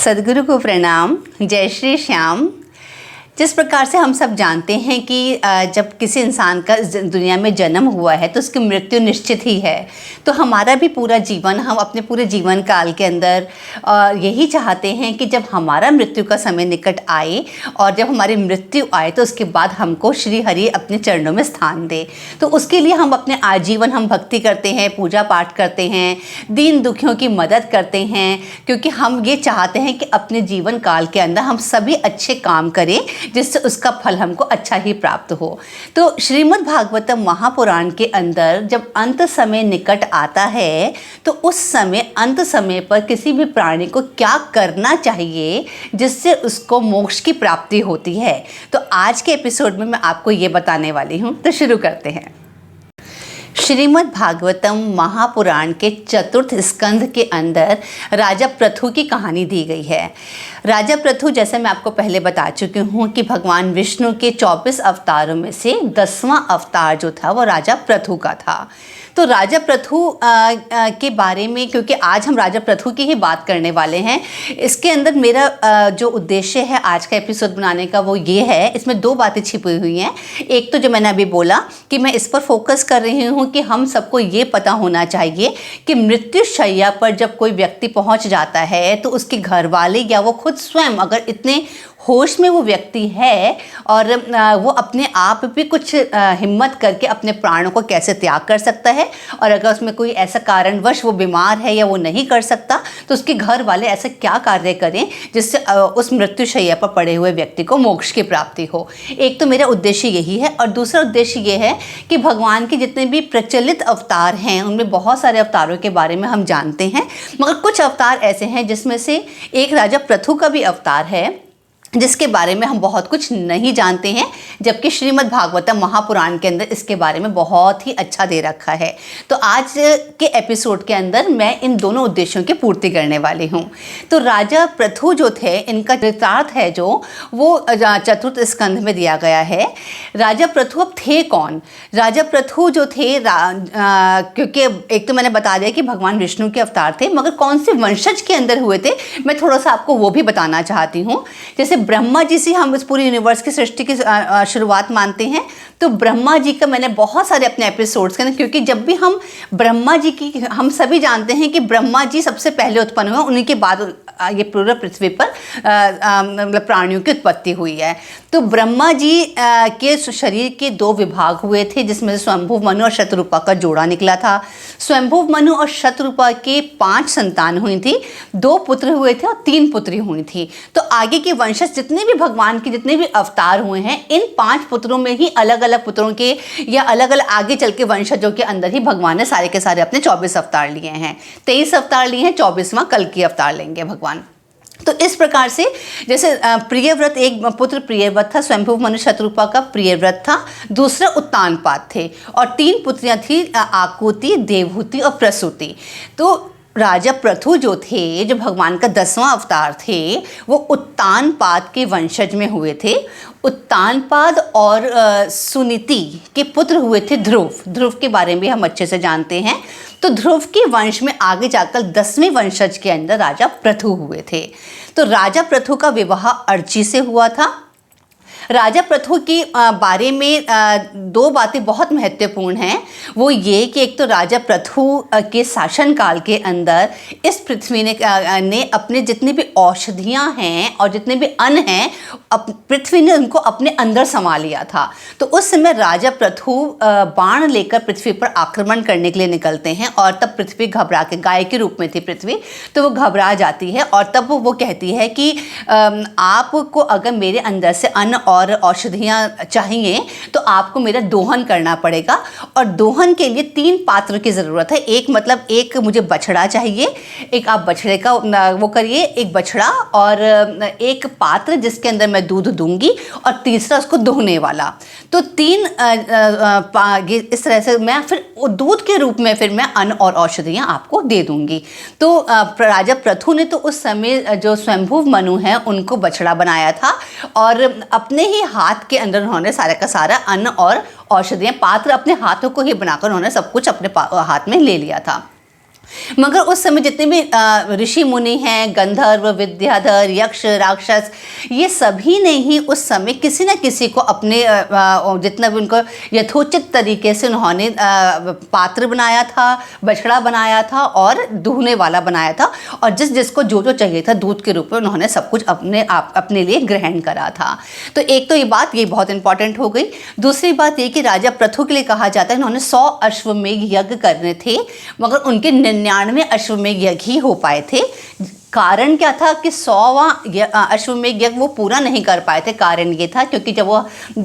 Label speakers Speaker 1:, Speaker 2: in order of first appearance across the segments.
Speaker 1: सद्गुरु को प्रणाम। जय श्री श्याम। जिस प्रकार से हम सब जानते हैं कि जब किसी इंसान का दुनिया में जन्म हुआ है तो उसकी मृत्यु निश्चित ही है। तो हमारा भी पूरा जीवन, हम अपने पूरे जीवन काल के अंदर यही चाहते हैं कि जब हमारा मृत्यु का समय निकट आए और जब हमारी मृत्यु आए तो उसके बाद हमको श्री हरि अपने चरणों में स्थान दे। तो उसके लिए हम अपने आजीवन हम भक्ति करते हैं, पूजा पाठ करते हैं, दीन दुखियों की मदद करते हैं, क्योंकि हम ये चाहते हैं कि अपने जीवन काल के अंदर हम सभी अच्छे काम करें जिससे उसका फल हमको अच्छा ही प्राप्त हो। तो श्रीमद् भागवतम महापुराण के अंदर जब अंत समय निकट आता है तो उस समय अंत समय पर किसी भी प्राणी को क्या करना चाहिए जिससे उसको मोक्ष की प्राप्ति होती है। तो आज के एपिसोड में मैं आपको ये बताने वाली हूँ। तो शुरू करते हैं। श्रीमद् भागवतम महापुराण के चतुर्थ स्कंध के अंदर राजा पृथु की कहानी दी गई है। राजा पृथु, जैसे मैं आपको पहले बता चुकी हूँ कि भगवान विष्णु के 24 अवतारों में से 10वां अवतार जो था वो राजा पृथु का था। तो राजा पृथु के बारे में, क्योंकि आज हम राजा पृथु की ही बात करने वाले हैं, इसके अंदर मेरा जो उद्देश्य है आज का एपिसोड बनाने का वो ये है, इसमें दो बातें छिपी हुई हैं। एक तो जो मैंने अभी बोला कि मैं इस पर फोकस कर रही हूँ कि हम सबको ये पता होना चाहिए कि मृत्यु शैया पर जब कोई व्यक्ति पहुँच जाता है तो उसके घर वाले या वो खुद स्वयं अगर इतने होश में वो व्यक्ति है और वो अपने आप भी कुछ हिम्मत करके अपने प्राणों को कैसे त्याग कर सकता है, और अगर उसमें कोई ऐसा कारणवश वो बीमार है या वो नहीं कर सकता तो उसके घर वाले ऐसा क्या कार्य करें जिससे उस मृत्युशैया पर पड़े हुए व्यक्ति को मोक्ष की प्राप्ति हो। एक तो मेरा उद्देश्य यही है, और दूसरा उद्देश्य ये है कि भगवान के जितने भी प्रचलित अवतार हैं उनमें बहुत सारे अवतारों के बारे में हम जानते हैं, मगर कुछ अवतार ऐसे हैं जिसमें से एक राजा पृथु का भी अवतार है जिसके बारे में हम बहुत कुछ नहीं जानते हैं, जबकि श्रीमद् भागवतम महापुराण के अंदर इसके बारे में बहुत ही अच्छा दे रखा है। तो आज के एपिसोड के अंदर मैं इन दोनों उद्देश्यों की पूर्ति करने वाली हूँ। तो राजा पृथु जो थे, इनका चरितार्थ है जो वो चतुर्थ स्कंध में दिया गया है। राजा पृथु अब थे कौन? राजा पृथु जो थे क्योंकि एक तो मैंने बता दिया कि भगवान विष्णु के अवतार थे, मगर कौन से वंशज के अंदर हुए थे मैं थोड़ा सा आपको वो भी बताना चाहती हूँ। जैसे ब्रह्मा जी से हम इस पूरी यूनिवर्स की सृष्टि की शुरुआत मानते हैं, तो ब्रह्मा जी का मैंने बहुत सारे अपने एपिसोड्स के अंदर, क्योंकि जब भी हम ब्रह्मा जी की, हम सभी जानते हैं कि ब्रह्मा जी सबसे पहले उत्पन्न हुए, उन्हीं के बाद ये पूरा पृथ्वी पर मतलब प्राणियों की उत्पत्ति हुई है। तो ब्रह्मा जी के शरीर के दो विभाग हुए थे, जिसमें से स्वयंभुव मनु और शतरूपा का जोड़ा निकला था। स्वयंभुव मनु और शतरूपा के 5 संतान हुई थी, 2 पुत्र हुए थे और 3 पुत्री हुई थी। तो आगे के वंशज जितने भी भगवान के जितने भी अवतार हुए हैं, इन 5 पुत्रों में ही अलग अलग पुत्रों के या अलग अलग आगे चल के वंशजों के अंदर ही भगवान ने सारे के सारे अपने 24 अवतार लिए हैं। 23 अवतार लिए हैं, 24वां कल की अवतार लेंगे भगवान। तो इस प्रकार से जैसे प्रियव्रत, एक पुत्र प्रियव्रत था, स्वयंभुव मनु शतरूपा का प्रियव्रत था, दूसरा उत्तानपाद थे, और 3 पुत्रियां थी, आकुति, देवहूति और प्रसूति। तो राजा पृथु जो थे, जो भगवान का 10वां अवतार थे, वो उत्तानपाद के वंशज में हुए थे। उत्तानपाद और सुनीति के पुत्र हुए थे ध्रुव। ध्रुव के बारे में भी हम अच्छे से जानते हैं। तो ध्रुव के वंश में आगे जाकर 10वें वंशज के अंदर राजा पृथु हुए थे। तो राजा पृथु का विवाह अर्ची से हुआ था। राजा पृथु के बारे में 2 बातें बहुत महत्वपूर्ण हैं। वो ये कि एक तो राजा पृथु के शासनकाल के अंदर इस पृथ्वी ने अपने जितनी भी औषधियाँ हैं और जितने भी अन्न हैं, पृथ्वी ने उनको अपने अंदर समा लिया था। तो उस समय राजा पृथु बाण लेकर पृथ्वी पर आक्रमण करने के लिए निकलते हैं, और तब पृथ्वी घबरा के, गाय के रूप में थी पृथ्वी, तो वो घबरा जाती है, और तब वो कहती है कि आपको अगर मेरे अंदर से अन्न और औषधियाँ चाहिए तो आपको मेरा दोहन करना पड़ेगा, और दोहन के लिए 3 पात्र की ज़रूरत है। एक मुझे बछड़ा चाहिए, एक आप बछड़े का वो करिए, एक बछड़ा, और एक पात्र जिसके अंदर मैं दूध दूंगी, और तीसरा उसको दोहने वाला। तो 3 इस तरह से मैं फिर दूध के रूप में फिर मैं अन्न और औषधियाँ आपको दे दूंगी। तो राजा पृथु ने तो उस समय जो स्वयंभुव मनु हैं उनको बछड़ा बनाया था, और अपने ही हाथ के अंदर उन्होंने सारा का सारा अन्न और औषधियाँ, पात्र अपने हाथों को ही बनाकर उन्होंने सब कुछ अपने हाथ में ले लिया था। मगर उस समय जितने भी ऋषि मुनि हैं, गंधर्व, विद्याधर, यक्ष, राक्षस, ये सभी ने ही उस समय किसी न किसी को अपने जितना भी उनको यथोचित तरीके से उन्होंने पात्र बनाया था, बछड़ा बनाया था और दूहने वाला बनाया था, और जिस जिसको जो जो चाहिए था दूध के रूप में उन्होंने सब कुछ अपने लिए ग्रहण करा था। तो एक तो ये बात ये बहुत इंपॉर्टेंट हो गई। दूसरी बात ये कि राजा पृथु के लिए कहा जाता है इन्होंने 100 अश्वमेध यज्ञ करने थे, मगर उनके 99 अश्वमेध यज्ञ ही हो पाए थे। कारण क्या था कि 100वां अश्वमेध यज्ञ वो पूरा नहीं कर पाए थे। कारण ये था क्योंकि जब वो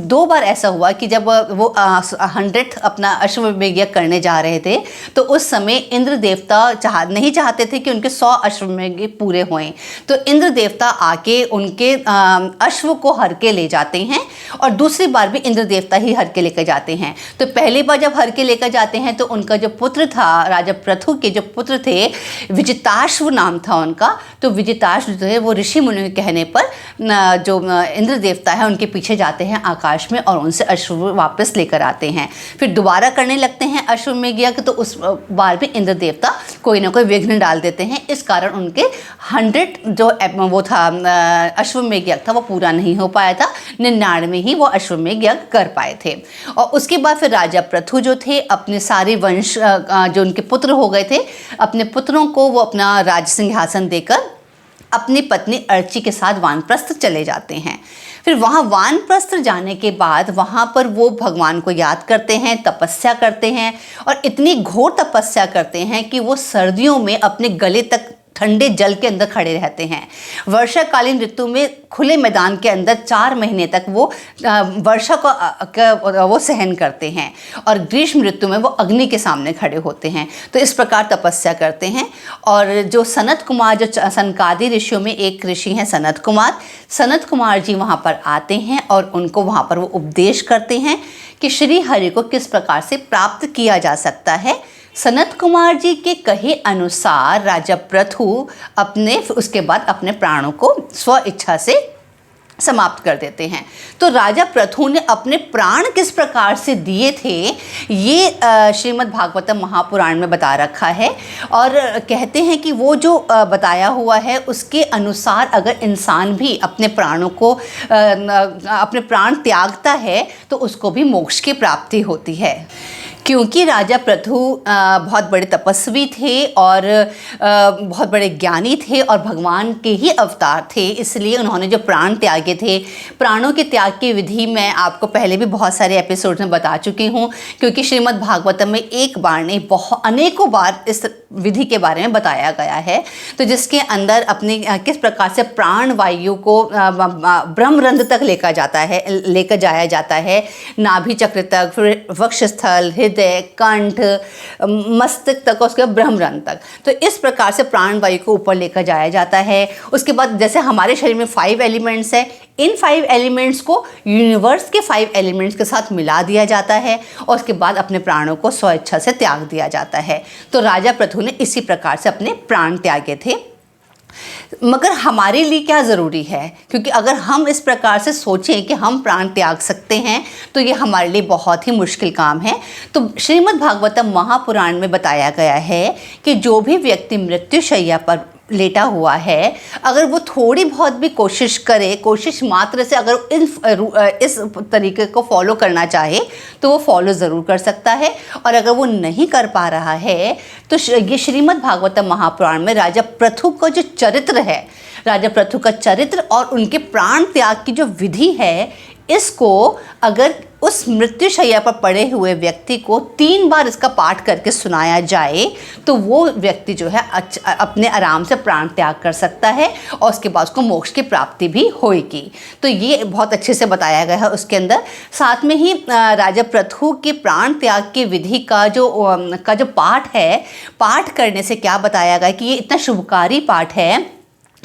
Speaker 1: 2 बार ऐसा हुआ कि जब वो 100th अपना अश्वमेध यज्ञ करने जा रहे थे तो उस समय इंद्र देवता नहीं चाहते थे कि उनके 100 अश्वमेध यज्ञ पूरे होएं। तो इंद्र देवता आके उनके अश्व को हर के ले जाते हैं, और दूसरी बार भी इंद्र देवता ही हर के लेकर जाते हैं। तो पहली बार जब हर के लेकर जाते हैं तो उनका जो पुत्र था, राजा पृथु के जो पुत्र थे, विजिताश्व नाम था उनका, तो विजिताश्व जो है वो ऋषि मुनि के कहने पर जो इंद्र देवता है उनके पीछे जाते हैं आकाश में और उनसे अश्व वापस लेकर आते हैं। फिर दोबारा करने लगते हैं अश्वमेध यज्ञ, तो उस बार भी इंद्र देवता कोई ना कोई विघ्न डाल देते हैं। इस कारण उनके 100 जो वो था अश्वमेध यज्ञ था वो पूरा नहीं हो पाया था। 99 ही वो अश्वमेध यज्ञ कर पाए थे। और उसके बाद फिर राजा पृथु जो थे अपने सारे वंश जो उनके पुत्र हो गए थे, अपने पुत्रों को वो अपना राज सिंहासन देकर अपनी पत्नी अर्ची के साथ वानप्रस्थ चले जाते हैं। फिर वहाँ वानप्रस्थ जाने के बाद वहाँ पर वो भगवान को याद करते हैं, तपस्या करते हैं, और इतनी घोर तपस्या करते हैं कि वो सर्दियों में अपने गले तक ठंडे जल के अंदर खड़े रहते हैं। वर्षाकालीन ऋतु में खुले मैदान के अंदर 4 महीने तक वो वर्षा को वो सहन करते हैं, और ग्रीष्म ऋतु में वो अग्नि के सामने खड़े होते हैं। तो इस प्रकार तपस्या करते हैं। और जो सनत कुमार, जो सनकादि ऋषियों में एक ऋषि हैं सनत कुमार जी वहाँ पर आते हैं और उनको वहाँ पर वो उपदेश करते हैं कि श्री हरि को किस प्रकार से प्राप्त किया जा सकता है। सनत कुमार जी के कहे अनुसार राजा पृथु उसके बाद अपने प्राणों को स्व इच्छा से समाप्त कर देते हैं। तो राजा पृथु ने अपने प्राण किस प्रकार से दिए थे ये श्रीमद् भागवतम महापुराण में बता रखा है, और कहते हैं कि वो जो बताया हुआ है उसके अनुसार अगर इंसान भी अपने प्राणों को अपने प्राण त्यागता है तो उसको भी मोक्ष की प्राप्ति होती है। क्योंकि राजा पृथु बहुत बड़े तपस्वी थे और बहुत बड़े ज्ञानी थे और भगवान के ही अवतार थे, इसलिए उन्होंने जो प्राण त्यागे थे, प्राणों के त्याग की विधि मैं आपको पहले भी बहुत सारे एपिसोड में बता चुकी हूँ। क्योंकि श्रीमद् भागवतम में एक बार नहीं अनेकों बार इस विधि के बारे में बताया गया है। तो जिसके अंदर अपनी किस प्रकार से प्राण वायु को ब्रह्मरंध्र तक लेकर जाया जाता है, नाभि चक्र तक, फिर वक्षस्थल, हृदय, कंठ, मस्तक तक, उसके बाद ब्रह्मरंध्र तक। तो इस प्रकार से प्राण वायु को ऊपर लेकर जाया जाता है। उसके बाद जैसे हमारे शरीर में 5 एलिमेंट्स है, इन 5 एलिमेंट्स को यूनिवर्स के 5 एलिमेंट्स के साथ मिला दिया जाता है और उसके बाद अपने प्राणों को स्वेच्छा से त्याग दिया जाता है। तो राजा पृथु ने इसी प्रकार से अपने प्राण त्यागे थे। मगर हमारे लिए क्या ज़रूरी है, क्योंकि अगर हम इस प्रकार से सोचें कि हम प्राण त्याग सकते हैं तो ये हमारे लिए बहुत ही मुश्किल काम है। तो श्रीमद् भागवतम महापुराण में बताया गया है कि जो भी व्यक्ति मृत्युशैया पर लेटा हुआ है, अगर वो थोड़ी बहुत भी कोशिश करे, कोशिश मात्र से अगर इस तरीके को फॉलो करना चाहे तो वो फॉलो ज़रूर कर सकता है। और अगर वो नहीं कर पा रहा है तो ये श्रीमद् भागवतम महापुराण में राजा पृथु का जो चरित्र है, राजा पृथु का चरित्र और उनके प्राण त्याग की जो विधि है, इसको अगर उस मृत्युशैया पर पड़े हुए व्यक्ति को 3 बार इसका पाठ करके सुनाया जाए तो वो व्यक्ति जो है अपने आराम से प्राण त्याग कर सकता है और उसके बाद उसको मोक्ष की प्राप्ति भी होगी। तो ये बहुत अच्छे से बताया गया है उसके अंदर। साथ में ही राजा पृथु के प्राण त्याग की विधि का जो पाठ है, पाठ करने से क्या बताया गया कि ये इतना शुभकारी पाठ है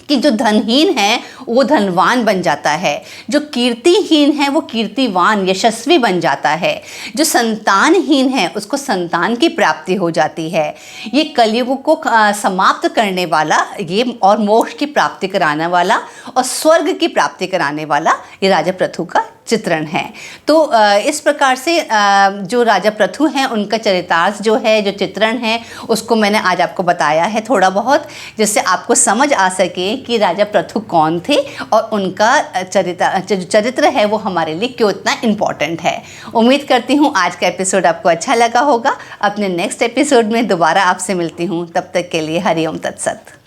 Speaker 1: कि जो धनहीन है वो धनवान बन जाता है, जो कीर्तिहीन है वो कीर्तिवान यशस्वी बन जाता है, जो संतानहीन है उसको संतान की प्राप्ति हो जाती है। ये कलयुग को समाप्त करने वाला, ये और मोक्ष की प्राप्ति कराने वाला और स्वर्ग की प्राप्ति कराने वाला ये राजा पृथु का चित्रण है। तो इस प्रकार से जो राजा पृथु हैं उनका चरितार्थ जो है, जो चित्रण है, उसको मैंने आज आपको बताया है थोड़ा बहुत, जिससे आपको समझ आ सके कि राजा पृथु कौन थे और उनका चरित्र है वो हमारे लिए क्यों इतना इम्पॉर्टेंट है। उम्मीद करती हूँ आज का एपिसोड आपको अच्छा लगा होगा। अपने नेक्स्ट एपिसोड में दोबारा आपसे मिलती हूँ, तब तक के लिए हरि ओम तत्सत।